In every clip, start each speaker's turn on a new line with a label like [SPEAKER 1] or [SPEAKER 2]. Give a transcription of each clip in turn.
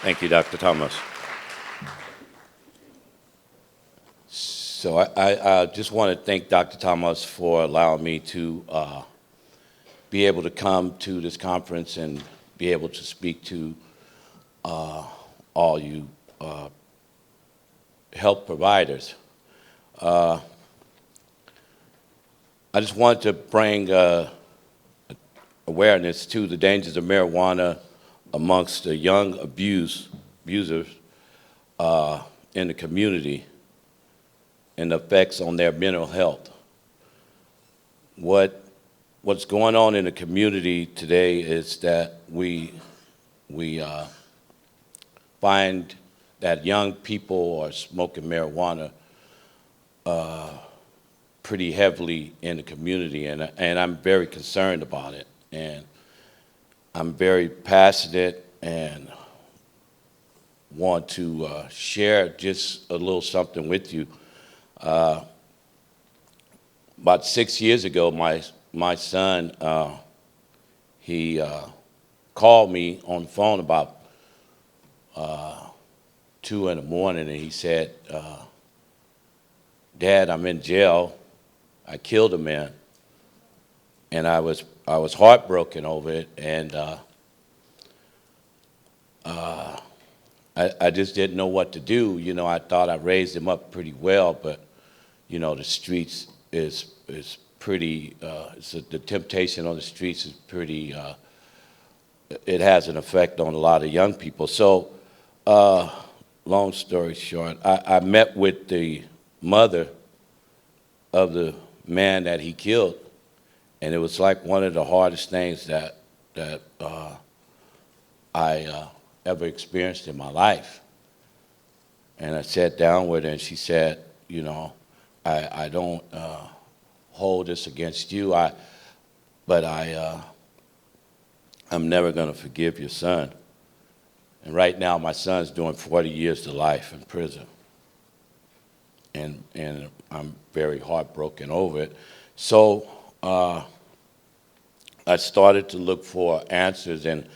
[SPEAKER 1] Thank you, Dr. Thomas. So I just want to thank Dr. Thomas for allowing me to be able to come to this conference and be able to speak to all you health providers. I just wanted to bring awareness to the dangers of marijuana amongst the young abusers in the community and the effects on their mental health. What's going on in the community today is that we find that young people are smoking marijuana pretty heavily in the community, and I'm very concerned about it. And I'm very passionate and want to share just a little something with you. About 6 years ago, my son, he called me on the phone about 2 in the morning, and he said, "Dad, I'm in jail. I killed a man." And I was heartbroken over it, and I just didn't know what to do. You know, I thought I raised him up pretty well, but you know, the streets is pretty. The temptation on the streets is pretty. It has an effect on a lot of young people. So, long story short, I met with the mother of the man that he killed, and it was like one of the hardest things that I ever experienced in my life. And I sat down with her, and she said, "You know, I don't hold this against you, but I'm never going to forgive your son." And right now, my son's doing 40 years to life in prison, and I'm very heartbroken over it. So I started to look for answers, and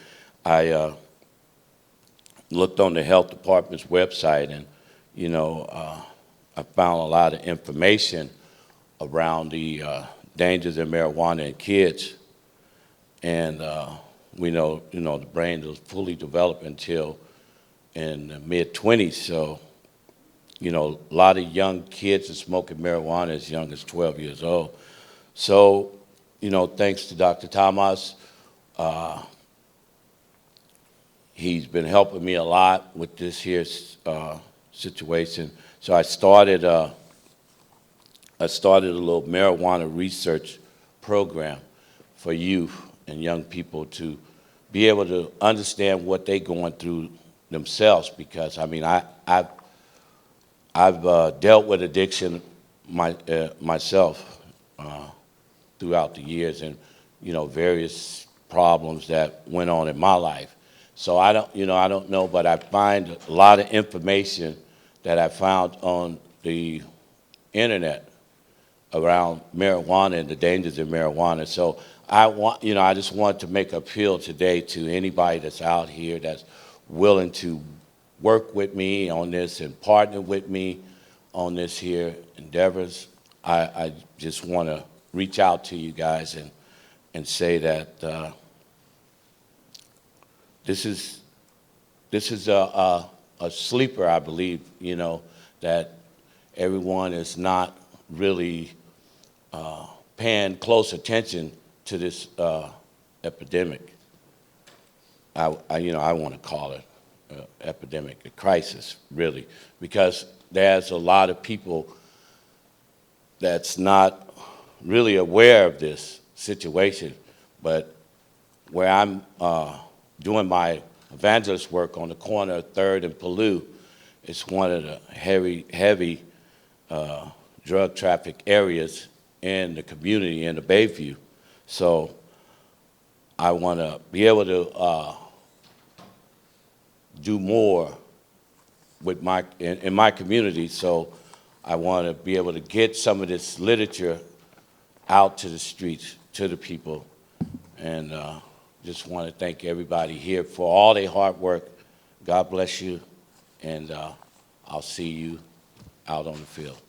[SPEAKER 1] I looked on the health department's website, and you know, I found a lot of information around the dangers of marijuana in kids, and we know, you know, the brain is fully developed until in the mid-20s. So, you know, a lot of young kids are smoking marijuana as young as 12 years old. So, you know, thanks to Dr. Thomas, he's been helping me a lot with this here situation. So I started a little marijuana research program for youth and young people to be able to understand what they're going through themselves. Because I mean, I've dealt with addiction myself throughout the years, and you know, various problems that went on in my life. So I don't know, but I find a lot of information that I found on the internet around marijuana and the dangers of marijuana. So I just want to make an appeal today to anybody that's out here that's willing to work with me on this and partner with me on this here endeavors. I just want to reach out to you guys and say that this is a sleeper, I believe, you know, that everyone is not really paying close attention to this epidemic. I want to call it epidemic, a crisis, really, because there's a lot of people that's not really aware of this situation. But where I'm doing my evangelist work on the corner of 3rd and Palouse, it's one of the heavy drug traffic areas in the community in the Bayview. So I want to be able to do more with in my community. So I want to be able to get some of this literature out to the streets, to the people, and just want to thank everybody here for all their hard work. God bless you, and I'll see you out on the field.